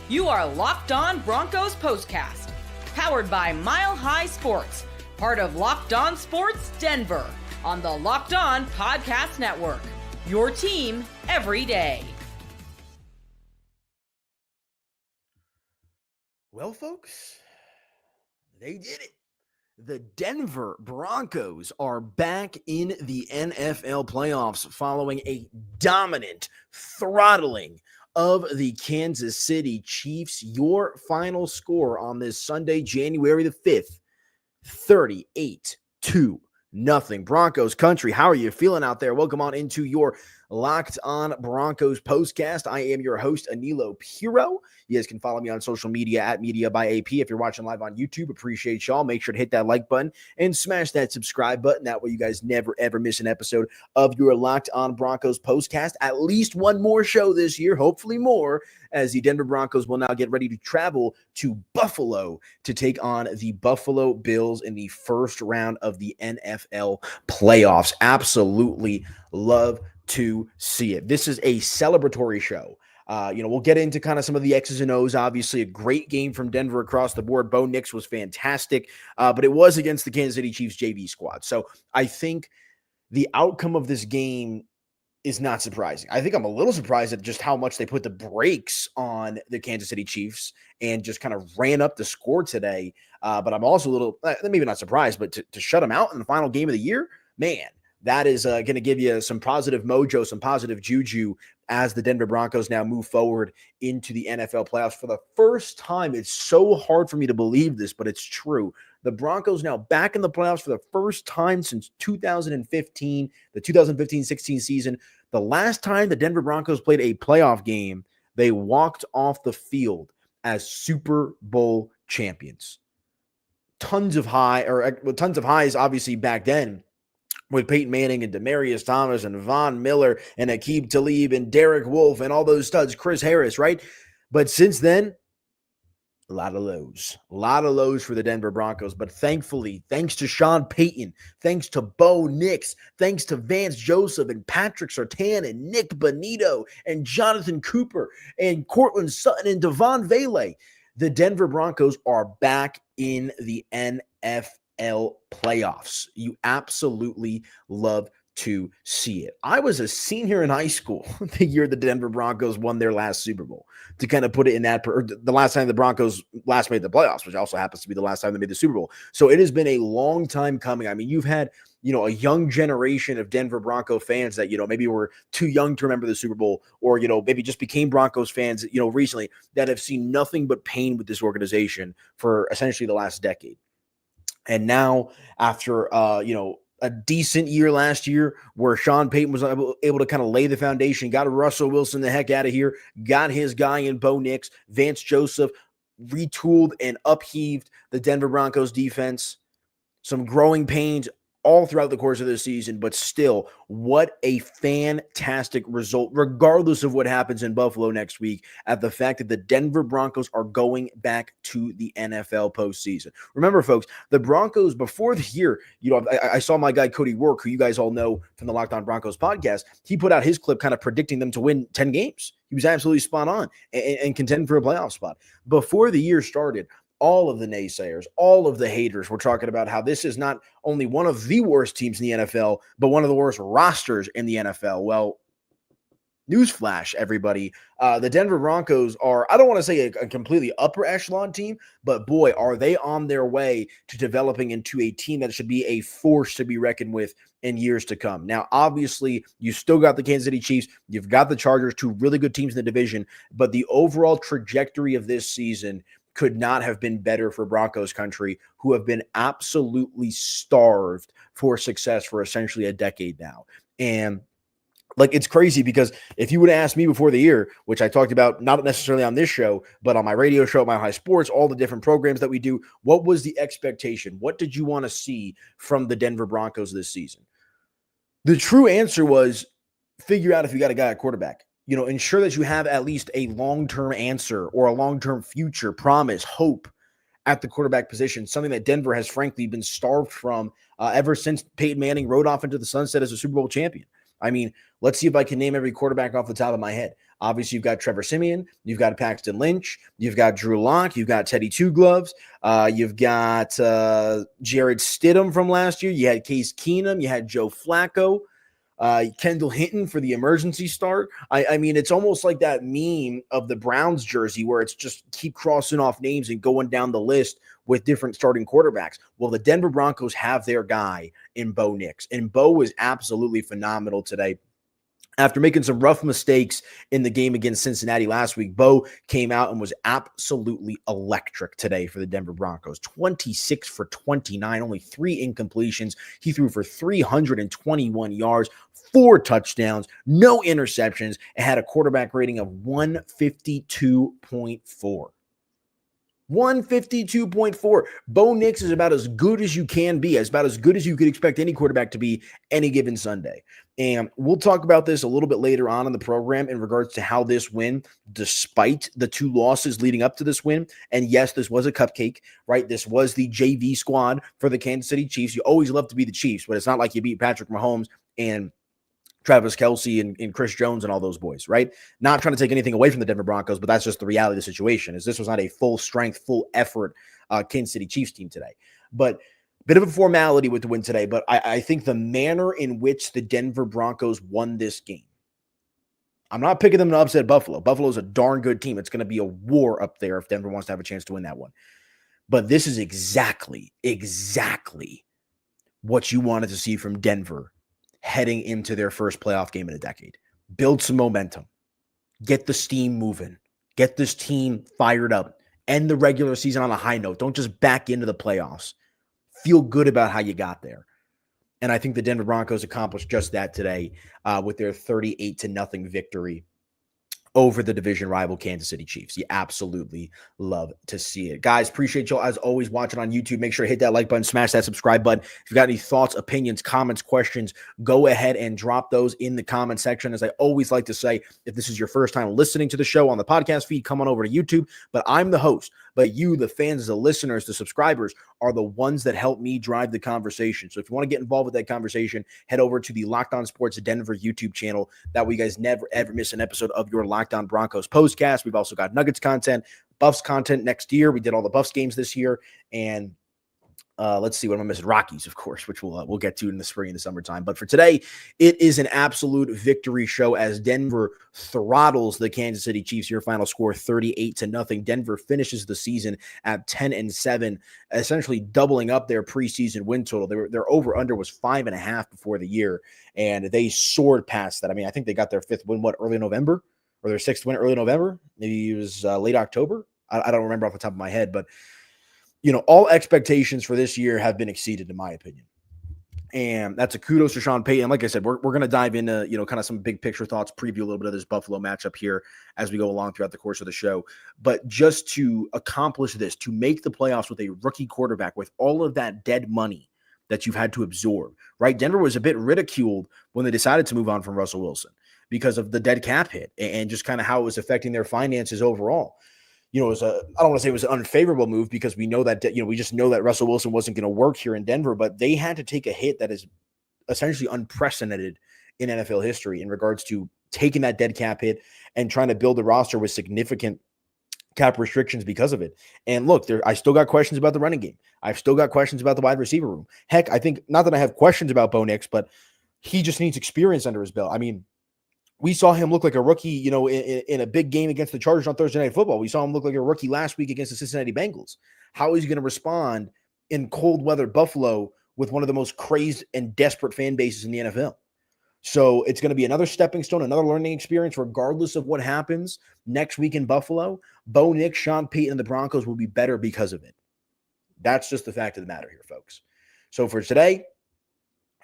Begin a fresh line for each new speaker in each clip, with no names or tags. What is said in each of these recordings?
You are Locked On Broncos POSTCAST, powered by Mile High Sports, part of Locked On Sports Denver, on the Locked On Podcast Network. Your team every day.
Well, folks, they did it. The Denver Broncos are back in the NFL playoffs following a dominant throttling of the Kansas City Chiefs. Your final score on this Sunday, January the 5th, 38-0. Broncos country, how are you feeling out there? Welcome on into your Locked On Broncos postcast. I am your host, Aniello Piro. You guys can follow me on social media at Media by AP. If you're watching live on YouTube, appreciate y'all. Make sure to hit that like button and smash that subscribe button. That way you guys never, ever miss an episode of your Locked On Broncos postcast. At least one more show this year, hopefully more, as the Denver Broncos will now get ready to travel to Buffalo to take on the Buffalo Bills in the first round of the NFL playoffs. Absolutely love to see it. This is a celebratory show. We'll get into kind of some of the X's and O's. Obviously, a great game from Denver across the board. Bo Nix was fantastic, but it was against the Kansas City Chiefs JV squad. So I think the outcome of this game is not surprising. I think I'm a little surprised at just how much they put the brakes on the Kansas City Chiefs and just kind of ran up the score today. But I'm also a little, maybe not surprised, but to shut them out in the final game of the year, man, that is going to give you some positive mojo, some positive juju as the Denver Broncos now move forward into the NFL playoffs for the first time. It's so hard for me to believe this, but it's true. The Broncos now back in the playoffs for the first time since 2015, the 2015-16 season. The last time the Denver Broncos played a playoff game, they walked off the field as Super Bowl champions. Tons of highs, obviously, back then, with Peyton Manning and Demaryius Thomas and Von Miller and Aqib Talib and Derek Wolfe and all those studs, Chris Harris, right? But since then, a lot of lows for the Denver Broncos. But thankfully, thanks to Sean Payton, thanks to Bo Nix, thanks to Vance Joseph and Patrick Surtain and Nick Bonito and Jonathan Cooper and Cortland Sutton and Devon Vele, the Denver Broncos are back in the NFL playoffs. You absolutely love to see it. I was a senior in high school the year the Denver Broncos won their last Super Bowl, to kind of put it in that, the last time the Broncos last made the playoffs, which also happens to be the last time they made the Super Bowl. So it has been a long time coming. I mean, you've had, a young generation of Denver Bronco fans that, maybe were too young to remember the Super Bowl, or, maybe just became Broncos fans, recently, that have seen nothing but pain with this organization for essentially the last decade. And now, after, a decent year last year where Sean Payton was able to kind of lay the foundation, got Russell Wilson the heck out of here, got his guy in Bo Nix, Vance Joseph retooled and upheaved the Denver Broncos defense. Some growing pains all throughout the course of the season, but still, what a fantastic result, regardless of what happens in Buffalo next week, at the fact that the Denver Broncos are going back to the NFL postseason. Remember, folks, the Broncos, before the year, I saw my guy Cody Rourke, who you guys all know from the Locked On Broncos podcast, he put out his clip kind of predicting them to win 10 games. He was absolutely spot on and contend for a playoff spot. Before the year started, all of the naysayers, all of the haters were talking about how this is not only one of the worst teams in the NFL, but one of the worst rosters in the NFL. Well, newsflash, everybody. The Denver Broncos are, I don't want to say a completely upper echelon team, but boy, are they on their way to developing into a team that should be a force to be reckoned with in years to come. Now, obviously, you still got the Kansas City Chiefs. You've got the Chargers, two really good teams in the division, but the overall trajectory of this season could not have been better for Broncos country, who have been absolutely starved for success for essentially a decade now. And it's crazy, because if you would have asked me before the year, which I talked about not necessarily on this show, but on my radio show, Mile High Sports, all the different programs that we do, what was the expectation? What did you want to see from the Denver Broncos this season? The true answer was figure out if you got a guy at quarterback. Ensure that you have at least a long-term answer or a long-term future, promise, hope at the quarterback position, something that Denver has frankly been starved from ever since Peyton Manning rode off into the sunset as a Super Bowl champion. I mean, let's see if I can name every quarterback off the top of my head. Obviously, you've got Trevor Siemian, you've got Paxton Lynch, you've got Drew Lock, you've got Teddy Two Gloves, you've got Jared Stidham from last year, you had Case Keenum, you had Joe Flacco, Kendall Hinton for the emergency start. I mean, it's almost like that meme of the Browns jersey where it's just keep crossing off names and going down the list with different starting quarterbacks. Well, the Denver Broncos have their guy in Bo Nix, and Bo was absolutely phenomenal today. After making some rough mistakes in the game against Cincinnati last week, Bo came out and was absolutely electric today for the Denver Broncos. 26 for 29, only 3 incompletions. He threw for 321 yards, 4 touchdowns, no interceptions, and had a quarterback rating of 152.4. 152.4. Bo Nix is about as good as you can be, about as good as you could expect any quarterback to be any given Sunday. And we'll talk about this a little bit later on in the program in regards to how this win, despite the 2 losses leading up to this win, and yes, this was a cupcake, right? This was the JV squad for the Kansas City Chiefs. You always love to be the Chiefs, but it's not like you beat Patrick Mahomes and Travis Kelce and Chris Jones and all those boys, right? Not trying to take anything away from the Denver Broncos, but that's just the reality of the situation, is this was not a full strength, full effort Kansas City Chiefs team today. But bit of a formality with the win today, but I think the manner in which the Denver Broncos won this game, I'm not picking them to upset Buffalo. Buffalo's a darn good team. It's going to be a war up there if Denver wants to have a chance to win that one. But this is exactly what you wanted to see from Denver heading into their first playoff game in a decade. Build some momentum. Get the steam moving. Get this team fired up. End the regular season on a high note. Don't just back into the playoffs. Feel good about how you got there. And I think the Denver Broncos accomplished just that today with their 38-0 victory over the division rival Kansas City Chiefs. You absolutely love to see it. Guys, appreciate y'all as always watching on YouTube. Make sure to hit that like button, smash that subscribe button. If you've got any thoughts, opinions, comments, questions, go ahead and drop those in the comment section. As I always like to say, if this is your first time listening to the show on the podcast feed, come on over to YouTube. But I'm the host. But you, the fans, the listeners, the subscribers, are the ones that help me drive the conversation. So if you want to get involved with that conversation, head over to the Locked On Sports Denver YouTube channel. That way you guys never, ever miss an episode of your Locked On Broncos postcast. We've also got Nuggets content, Buffs content next year. We did all the Buffs games this year. And let's see, what am I missing? Rockies, of course, which we'll get to in the spring and the summertime. But for today, it is an absolute victory show as Denver throttles the Kansas City Chiefs. Your final score 38-0. Denver finishes the season at 10-7, essentially doubling up their preseason win total. Their over-under was 5.5 before the year, and they soared past that. I mean, I think they got their 5th win, early November? Or their 6th win early November? Maybe it was late October? I don't remember off the top of my head, but you know, all expectations for this year have been exceeded, in my opinion. And that's a kudos to Sean Payton. Like I said, we're going to dive into, kind of some big picture thoughts, preview a little bit of this Buffalo matchup here as we go along throughout the course of the show. But just to accomplish this, to make the playoffs with a rookie quarterback, with all of that dead money that you've had to absorb, right? Denver was a bit ridiculed when they decided to move on from Russell Wilson because of the dead cap hit and just kind of how it was affecting their finances overall. It was I don't want to say it was an unfavorable move because we know that, we just know that Russell Wilson wasn't going to work here in Denver, but they had to take a hit that is essentially unprecedented in NFL history in regards to taking that dead cap hit and trying to build a roster with significant cap restrictions because of it. And look, I still got questions about the running game. I've still got questions about the wide receiver room. Heck, I think not that I have questions about Bo Nix, but he just needs experience under his belt. I mean, we saw him look like a rookie, in a big game against the Chargers on Thursday Night Football. We saw him look like a rookie last week against the Cincinnati Bengals. How is he going to respond in cold weather Buffalo with one of the most crazed and desperate fan bases in the NFL? So it's going to be another stepping stone, another learning experience, regardless of what happens next week in Buffalo. Bo Nix, Sean Payton, and the Broncos will be better because of it. That's just the fact of the matter here, folks. So for today,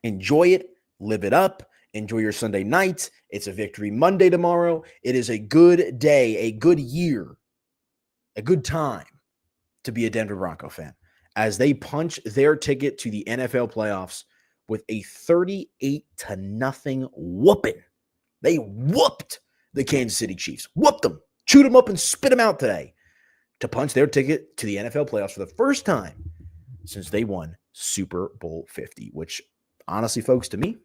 enjoy it, live it up. Enjoy your Sunday night. It's a victory Monday tomorrow. It is a good day, a good year, a good time to be a Denver Bronco fan as they punch their ticket to the NFL playoffs with a 38-0 whooping. They whooped the Kansas City Chiefs. Whooped them, chewed them up, and spit them out today to punch their ticket to the NFL playoffs for the first time since they won Super Bowl 50, which honestly, folks, to me,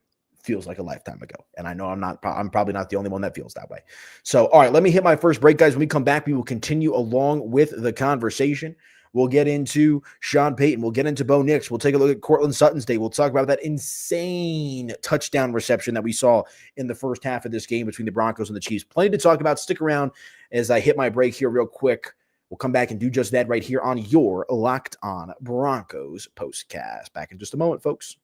feels like a lifetime ago. And I know I'm probably not the only one that feels that way. So, all right, let me hit my first break, guys. When we come back, we will continue along with the conversation. We'll get into Sean Payton. We'll get into Bo Nix. We'll take a look at Cortland Sutton's day. We'll talk about that insane touchdown reception that we saw in the first half of this game between the Broncos and the Chiefs. Plenty to talk about. Stick around as I hit my break here real quick. We'll come back and do just that right here on your Locked On Broncos postcast. Back in just a moment, folks.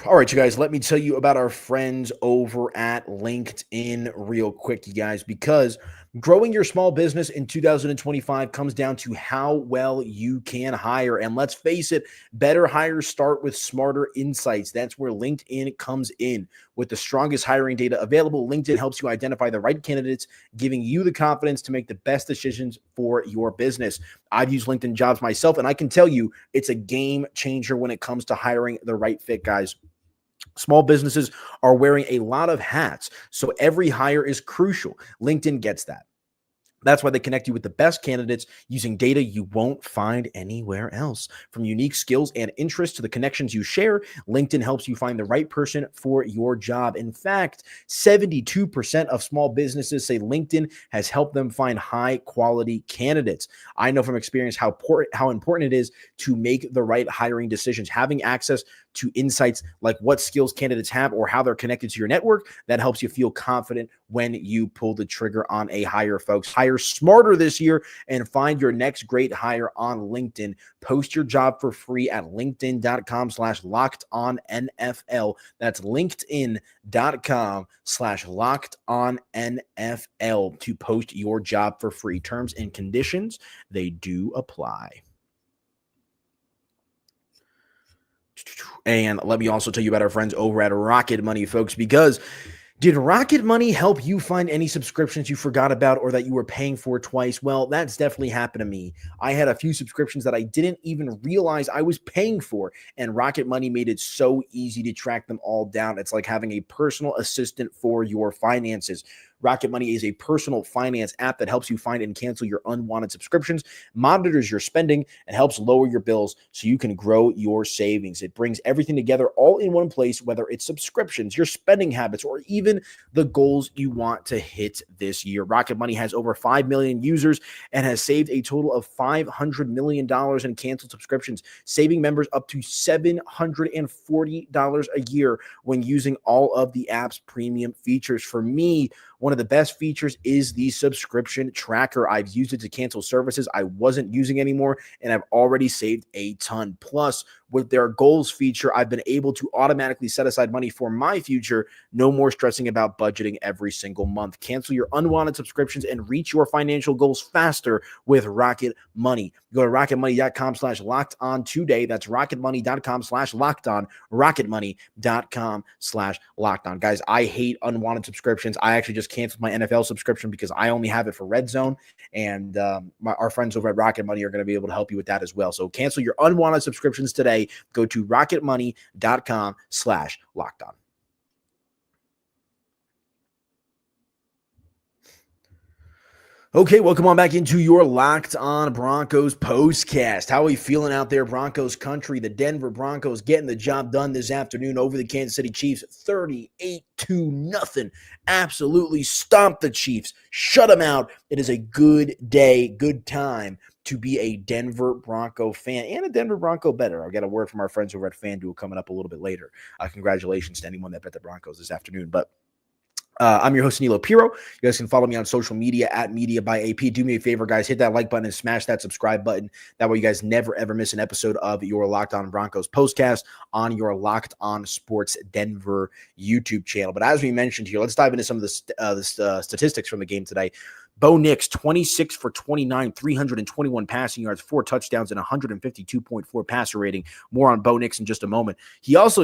All right, you guys, let me tell you about our friends over at LinkedIn real quick, you guys, because growing your small business in 2025 comes down to how well you can hire. And let's face it, better hires start with smarter insights. That's where LinkedIn comes in. With the strongest hiring data available, LinkedIn helps you identify the right candidates, giving you the confidence to make the best decisions for your business. I've used LinkedIn Jobs myself, and I can tell you it's a game changer when it comes to hiring the right fit, guys. Small businesses are wearing a lot of hats, so every hire is crucial. LinkedIn gets that. That's why they connect you with the best candidates using data you won't find anywhere else. From unique skills and interests to the connections you share, LinkedIn helps you find the right person for your job. In fact, 72% of small businesses say LinkedIn has helped them find high-quality candidates. I know from experience how important it is to make the right hiring decisions. Having access to insights like what skills candidates have or how they're connected to your network, that helps you feel confident when you pull the trigger on a hire, folks. Hire smarter this year and find your next great hire on LinkedIn. Post your job for free at linkedin.com/lockedonnfl. That's linkedin.com/lockedonnfl to post your job for free. Terms and conditions, they do apply. And let me also tell you about our friends over at Rocket Money, folks, because did Rocket Money help you find any subscriptions you forgot about or that you were paying for twice? Well, that's definitely happened to me. I had a few subscriptions that I didn't even realize I was paying for, and Rocket Money made it so easy to track them all down. It's like having a personal assistant for your finances. Rocket Money is a personal finance app that helps you find and cancel your unwanted subscriptions, monitors your spending, and helps lower your bills so you can grow your savings. It brings everything together all in one place, whether it's subscriptions, your spending habits, or even the goals you want to hit this year. Rocket Money has over 5 million users and has saved a total of $500 million in canceled subscriptions, saving members up to $740 a year when using all of the app's premium features. For me, one of the best features is the subscription tracker. I've used it to cancel services I wasn't using anymore, and I've already saved a ton. Plus, with their goals feature, I've been able to automatically set aside money for my future. No more stressing about budgeting every single month. Cancel your unwanted subscriptions and reach your financial goals faster with Rocket Money. Go to rocketmoney.com/lockedon today. That's rocketmoney.com/lockedon. rocketmoney.com/lockedon. Guys, I hate unwanted subscriptions. I actually just canceled my NFL subscription because I only have it for Red Zone, and our friends over at Rocket Money are going to be able to help you with that as well. So cancel your unwanted subscriptions today. Go to rocketmoney.com/lockedon. Okay, welcome on back into your Locked On Broncos postcast. How are we feeling out there, Broncos country? The Denver Broncos getting the job done this afternoon over the Kansas City Chiefs, 38-0. Absolutely stomped the Chiefs, shut them out. It is a good day, good time to be a Denver Bronco fan and a Denver Bronco bettor. I'll get a word from our friends over at FanDuel coming up a little bit later. Congratulations to anyone that bet the Broncos this afternoon. But I'm your host, Aniello Piro. You guys can follow me on social media at Media by AP. Do me a favor, guys. Hit that like button and smash that subscribe button. That way you guys never, ever miss an episode of your Locked On Broncos postcast on your Locked On Sports Denver YouTube channel. But as we mentioned here, let's dive into some of the statistics from the game today. Bo Nix, 26 for 29, 321 passing yards, 4 touchdowns, and 152.4 passer rating. More on Bo Nix in just a moment. He also,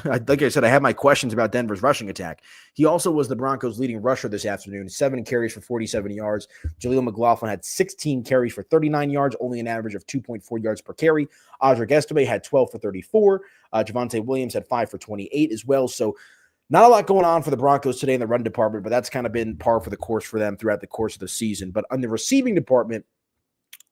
like I said, I have my questions about Denver's rushing attack. He also was the Broncos' leading rusher this afternoon, 7 carries for 47 yards. Jaleel McLaughlin had 16 carries for 39 yards, only an average of 2.4 yards per carry. Audric Estime had 12 for 34. Javonte Williams had 5 for 28 as well. So not a lot going on for the Broncos today in the run department, but that's kind of been par for the course for them throughout the course of the season. But on the receiving department,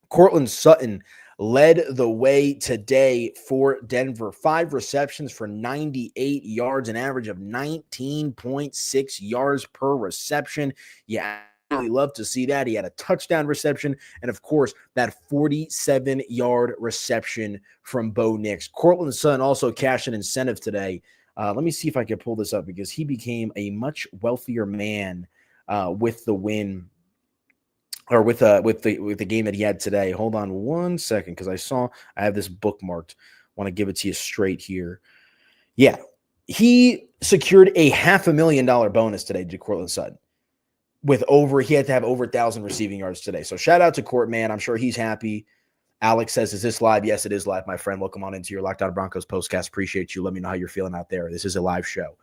Courtland Sutton led the way today for Denver. 5 receptions for 98 yards, an average of 19.6 yards per reception. Yeah, I really love to see that. He had a touchdown reception and, of course, that 47-yard reception from Bo Nix. Courtland Sutton also cashed an incentive today. Let me see if I can pull this up because he became a much wealthier man with the win. Or with the game that he had today. Hold on one second, because I have this bookmarked. Want to give it to you straight here. Yeah, he secured a $500,000 bonus today to Courtland Sutton. He had to have over 1,000 receiving yards today. So shout out to Court, man. I'm sure he's happy. Alex says, is this live? Yes, it is live, my friend. Welcome on into your Locked On Broncos postcast. Appreciate you. Let me know how you're feeling out there. This is a live show.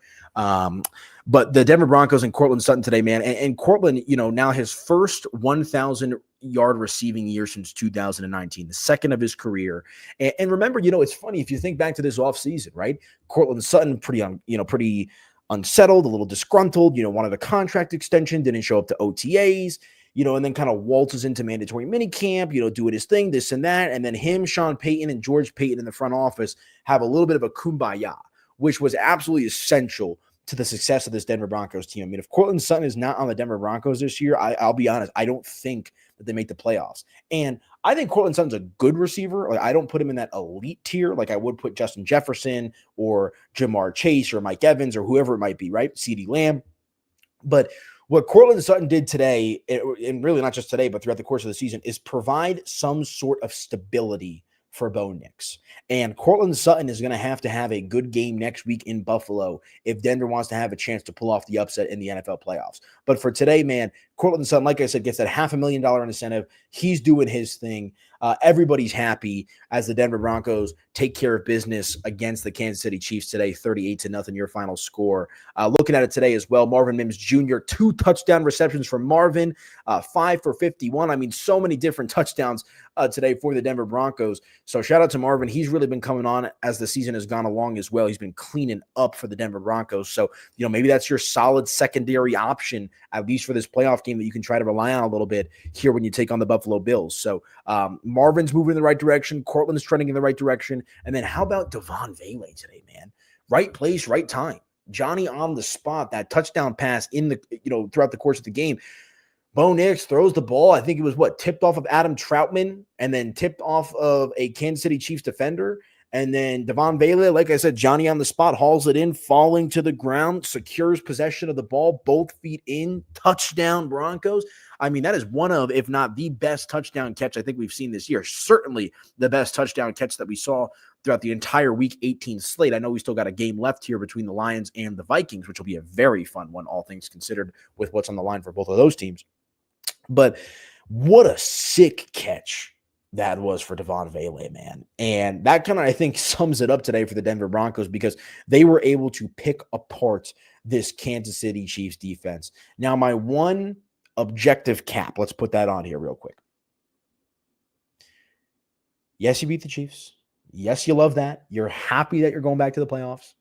But the Denver Broncos and Courtland Sutton today, man. And Courtland, now his first 1,000-yard receiving year since 2019, the second of his career. And remember, it's funny if you think back to this offseason, right? Courtland Sutton, pretty unsettled, a little disgruntled, wanted a contract extension, didn't show up to OTAs. And then kind of waltzes into mandatory minicamp, doing his thing, this and that. And then him, Sean Payton, and George Payton in the front office have a little bit of a kumbaya, which was absolutely essential to the success of this Denver Broncos team. I mean, if Courtland Sutton is not on the Denver Broncos this year, I'll be honest, I don't think that they make the playoffs. And I think Courtland Sutton's a good receiver. Like, I don't put him in that elite tier like I would put Justin Jefferson or Jamar Chase or Mike Evans or whoever it might be, right? CeeDee Lamb. But what Courtland Sutton did today, and really not just today, but throughout the course of the season, is provide some sort of stability for Bo Nix. And Courtland Sutton is going to have a good game next week in Buffalo if Denver wants to have a chance to pull off the upset in the NFL playoffs. But for today, man, Courtland Sutton, like I said, gets that $500,000 incentive. He's doing his thing. Everybody's happy as the Denver Broncos take care of business against the Kansas City Chiefs today, 38-0, your final score. Looking at it today as well, Marvin Mims Jr., 2 touchdown receptions from Marvin, 5 for 51. I mean, so many different touchdowns today for the Denver Broncos. So shout out to Marvin. He's really been coming on as the season has gone along as well. He's been cleaning up for the Denver Broncos. So, maybe that's your solid secondary option, at least for this playoff game, that you can try to rely on a little bit here when you take on the Buffalo Bills. So Marvin's moving in the right direction. Courtland's trending in the right direction. And then how about Devon Vele today, man? Right place, right time. Johnny on the spot, that touchdown pass in the, throughout the course of the game. Bo Nix throws the ball. I think it was tipped off of Adam Troutman and then tipped off of a Kansas City Chiefs defender. And then Devon Vele, like I said, Johnny on the spot, hauls it in, falling to the ground, secures possession of the ball, both feet in, touchdown Broncos. I mean, that is one of, if not the best touchdown catch I think we've seen this year. Certainly the best touchdown catch that we saw throughout the entire Week 18 slate. I know we still got a game left here between the Lions and the Vikings, which will be a very fun one, all things considered, with what's on the line for both of those teams. But what a sick catch that was for Devon Vele, man. And that kind of, I think, sums it up today for the Denver Broncos, because they were able to pick apart this Kansas City Chiefs defense. Now, my one objective cap, let's put that on here real quick. Yes, you beat the Chiefs. Yes, you love that. You're happy that you're going back to the playoffs.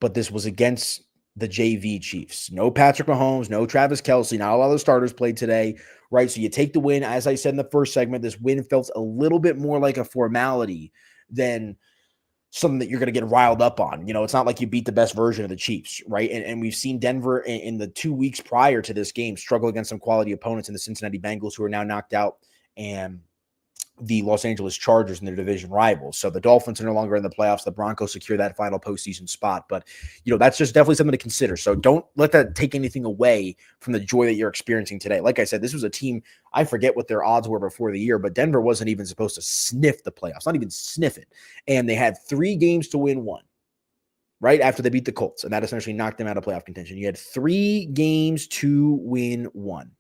But this was against the JV Chiefs. No Patrick Mahomes, no Travis Kelce. Not a lot of the starters played today, right? So you take the win. As I said in the first segment, this win felt a little bit more like a formality than something that you're going to get riled up on. It's not like you beat the best version of the Chiefs, right? And we've seen Denver in the 2 weeks prior to this game struggle against some quality opponents in the Cincinnati Bengals, who are now knocked out, and the Los Angeles Chargers and their division rivals. So the Dolphins are no longer in the playoffs. The Broncos secure that final postseason spot. But, that's just definitely something to consider. So don't let that take anything away from the joy that you're experiencing today. Like I said, this was a team, I forget what their odds were before the year, but Denver wasn't even supposed to sniff the playoffs, not even sniff it. And they had 3 games to win 1, right after they beat the Colts. And that essentially knocked them out of playoff contention. You had 3 games to win 1.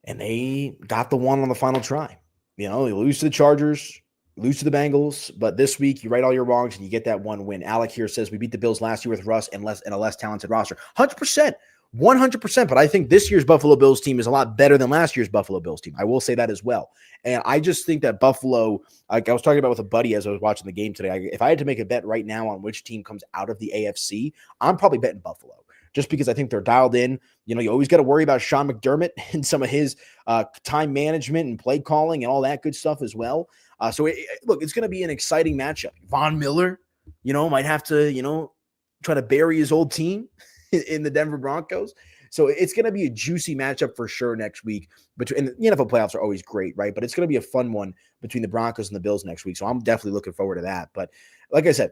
And they got the one on the final try. They lose to the Chargers, lose to the Bengals, but this week you right all your wrongs and you get that 1 win. Alec here says we beat the Bills last year with Russ and a less talented roster. 100%, 100%. But I think this year's Buffalo Bills team is a lot better than last year's Buffalo Bills team. I will say that as well. And I just think that Buffalo, like I was talking about with a buddy as I was watching the game today, if I had to make a bet right now on which team comes out of the AFC, I'm probably betting Buffalo. just because I think they're dialed in. You always got to worry about Sean McDermott and some of his time management and play calling and all that good stuff as well. Look, it's going to be an exciting matchup. Von Miller, might have to, try to bury his old team in the Denver Broncos. So it's going to be a juicy matchup for sure next week. And the NFL playoffs are always great, right? But it's going to be a fun one between the Broncos and the Bills next week. So I'm definitely looking forward to that. But like I said,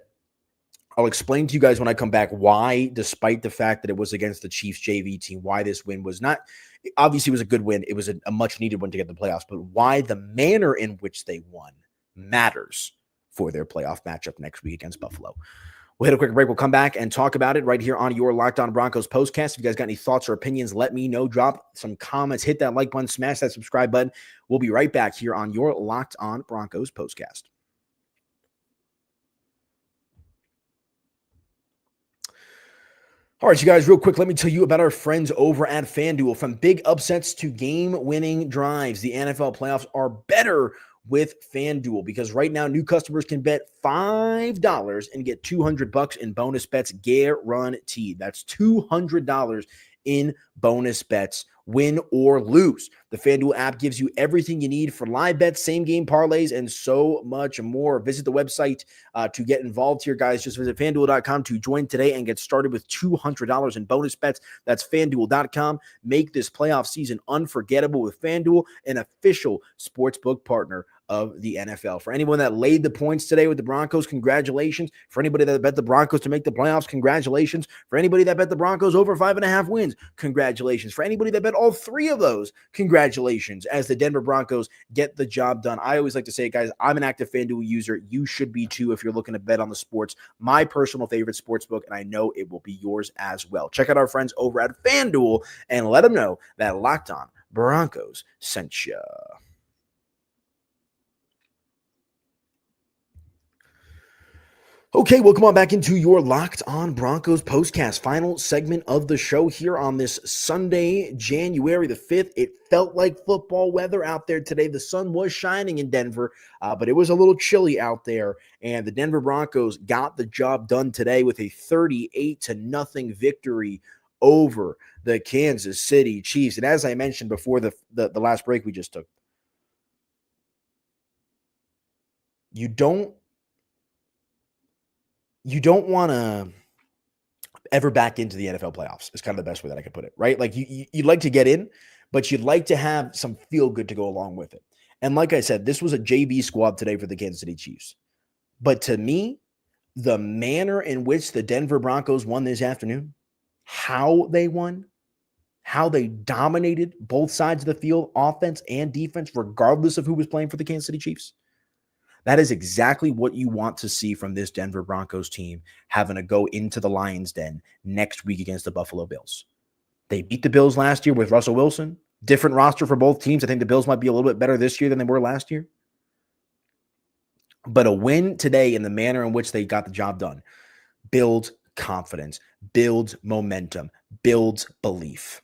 I'll explain to you guys when I come back why, despite the fact that it was against the Chiefs JV team, why this win was not – obviously it was a good win. It was a much-needed one to get the playoffs. But why the manner in which they won matters for their playoff matchup next week against Buffalo. We'll hit a quick break. We'll come back and talk about it right here on your Locked On Broncos postcast. If you guys got any thoughts or opinions, let me know. Drop some comments. Hit that like button. Smash that subscribe button. We'll be right back here on your Locked On Broncos postcast. All right, you guys, real quick, let me tell you about our friends over at FanDuel. From big upsets to game-winning drives, the NFL playoffs are better with FanDuel, because right now new customers can bet $5 and get $200 in bonus bets guaranteed. That's $200 in bonus bets, win or lose. The FanDuel app gives you everything you need for live bets, same game parlays, and so much more. Visit the website to get involved here, guys. Just visit FanDuel.com to join today and get started with $200 in bonus bets. That's FanDuel.com. Make this playoff season unforgettable with FanDuel, an official sportsbook partner of the NFL. For anyone that laid the points today with the Broncos, congratulations. For anybody that bet the Broncos to make the playoffs, congratulations. For anybody that bet the Broncos over 5.5 wins, congratulations. For anybody that bet all three of those, congratulations, as the Denver Broncos get the job done. I always like to say, guys, I'm an active FanDuel user. You should be too if you're looking to bet on the sports. My personal favorite sportsbook, and I know it will be yours as well. Check out our friends over at FanDuel and let them know that Locked On Broncos sent you. Okay, welcome on back into your Locked On Broncos postcast. Final segment of the show here on this Sunday, January the 5th. It felt like football weather out there today. The sun was shining in Denver, but it was a little chilly out there. And the Denver Broncos got the job done today with a 38-0 victory over the Kansas City Chiefs. And as I mentioned before the last break we just took, you don't want to ever back into the NFL playoffs. Is kind of the best way that I could put it, right? Like you'd like to get in, but you'd like to have some feel good to go along with it. And like I said, this was a JV squad today for the Kansas City Chiefs. But to me, the manner in which the Denver Broncos won this afternoon, how they won, how they dominated both sides of the field, offense and defense, regardless of who was playing for the Kansas City Chiefs. That is exactly what you want to see from this Denver Broncos team having to go into the Lions' den next week against the Buffalo Bills. They beat the Bills last year with Russell Wilson. Different roster for both teams. I think the Bills might be a little bit better this year than they were last year. But a win today in the manner in which they got the job done builds confidence, builds momentum, builds belief.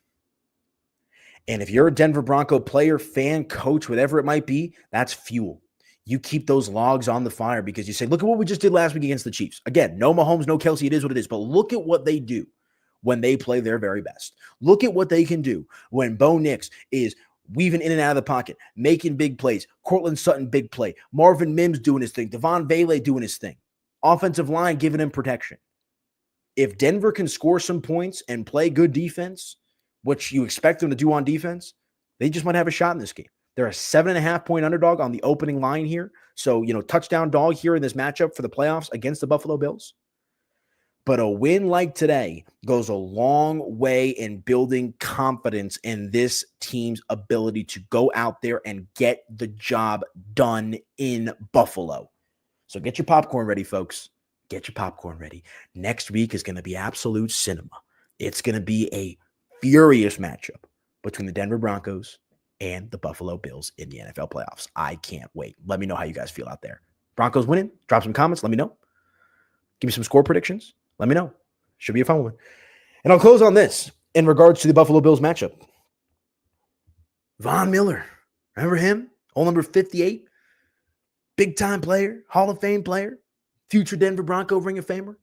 And if you're a Denver Bronco player, fan, coach, whatever it might be, that's fuel. You keep those logs on the fire because you say, look at what we just did last week against the Chiefs. Again, no Mahomes, no Kelsey, it is what it is. But look at what they do when they play their very best. Look at what they can do when Bo Nix is weaving in and out of the pocket, making big plays. Cortland Sutton, big play. Marvin Mims doing his thing. Devon Vele doing his thing. Offensive line giving him protection. If Denver can score some points and play good defense, which you expect them to do on defense, they just might have a shot in this game. They're a 7.5-point underdog on the opening line here. So, touchdown dog here in this matchup for the playoffs against the Buffalo Bills. But a win like today goes a long way in building confidence in this team's ability to go out there and get the job done in Buffalo. So get your popcorn ready, folks. Get your popcorn ready. Next week is going to be absolute cinema. It's going to be a furious matchup between the Denver Broncos and the Buffalo Bills in the NFL playoffs. I can't wait. Let me know how you guys feel out there. Broncos winning? Drop some comments. Let me know. Give me some score predictions. Let me know. Should be a fun one. And I'll close on this in regards to the Buffalo Bills matchup. Von Miller. Remember him? Old number 58. Big-time player. Hall of Fame player. Future Denver Bronco Ring of Famer.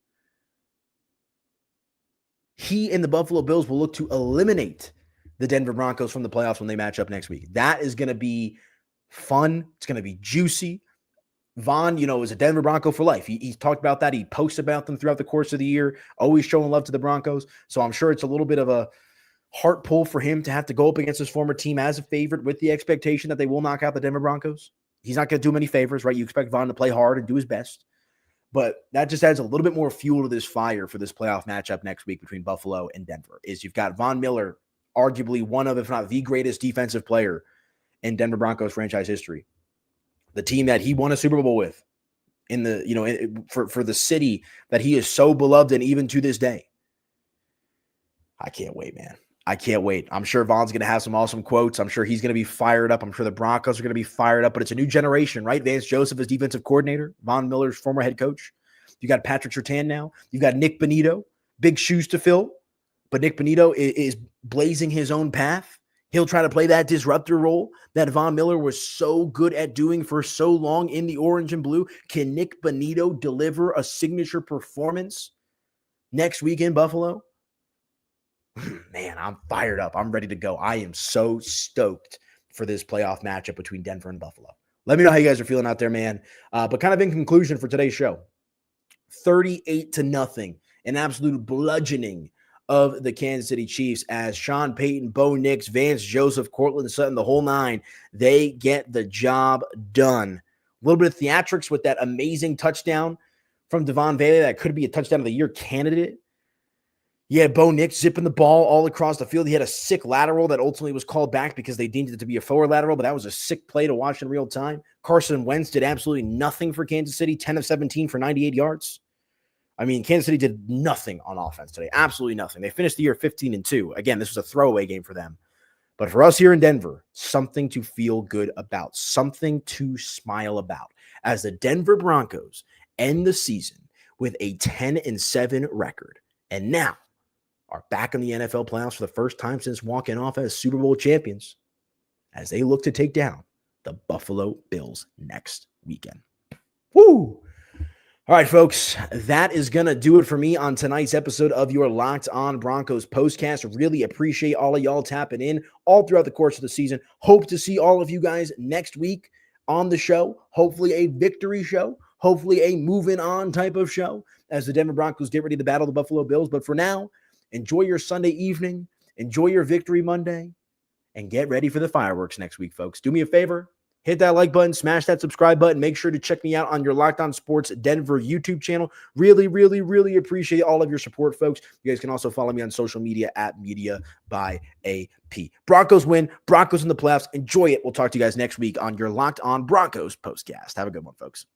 he and the Buffalo Bills will look to eliminate the Denver Broncos from the playoffs when they match up next week. That is going to be fun. It's going to be juicy. Von, is a Denver Bronco for life. He's talked about that. He posts about them throughout the course of the year, always showing love to the Broncos. So I'm sure it's a little bit of a heart pull for him to have to go up against his former team as a favorite with the expectation that they will knock out the Denver Broncos. He's not going to do him any favors, right? You expect Von to play hard and do his best. But that just adds a little bit more fuel to this fire for this playoff matchup next week between Buffalo and Denver. Is you've got Von Miller, arguably one of, if not the greatest defensive player in Denver Broncos franchise history. The team that he won a Super Bowl with for the city that he is so beloved in even to this day. I can't wait, man. I can't wait. I'm sure Von's going to have some awesome quotes. I'm sure he's going to be fired up. I'm sure the Broncos are going to be fired up, but it's a new generation, right? Vance Joseph is defensive coordinator, Von Miller's former head coach. You got Patrick Surtain now. You've got Nick Bonito, big shoes to fill, but Nick Bonito is blazing his own path. He'll try to play that disruptor role that Von Miller was so good at doing for so long in the orange and blue. Can Nick Bonito deliver a signature performance next week in Buffalo? Man, I'm fired up. I'm ready to go. I am so stoked for this playoff matchup between Denver and Buffalo. Let me know how you guys are feeling out there, man. But kind of in conclusion for today's show, 38-0, an absolute bludgeoning of the Kansas City Chiefs as Sean Payton, Bo Nix, Vance Joseph, Cortland Sutton, the whole nine, they get the job done. A little bit of theatrics with that amazing touchdown from Devon Bailey that could be a touchdown of the year candidate. Yeah, Bo Nix zipping the ball all across the field. He had a sick lateral that ultimately was called back because they deemed it to be a forward lateral, but that was a sick play to watch in real time. Carson Wentz did absolutely nothing for Kansas City, 10 of 17 for 98 yards. I mean, Kansas City did nothing on offense today. Absolutely nothing. They finished the year 15-2. Again, this was a throwaway game for them. But for us here in Denver, something to feel good about, something to smile about as the Denver Broncos end the season with a 10-7 record. And now are back in the NFL playoffs for the first time since walking off as Super Bowl champions as they look to take down the Buffalo Bills next weekend. Woo! All right, folks, that is going to do it for me on tonight's episode of your Locked On Broncos postcast. Really appreciate all of y'all tapping in all throughout the course of the season. Hope to see all of you guys next week on the show. Hopefully a victory show. Hopefully a moving on type of show as the Denver Broncos get ready to battle the Buffalo Bills. But for now, enjoy your Sunday evening. Enjoy your victory Monday. And get ready for the fireworks next week, folks. Do me a favor. Hit that like button, smash that subscribe button. Make sure to check me out on your Locked On Sports Denver YouTube channel. Really, really, really appreciate all of your support, folks. You guys can also follow me on social media at Media by AP. Broncos win. Broncos in the playoffs. Enjoy it. We'll talk to you guys next week on your Locked On Broncos postcast. Have a good one, folks.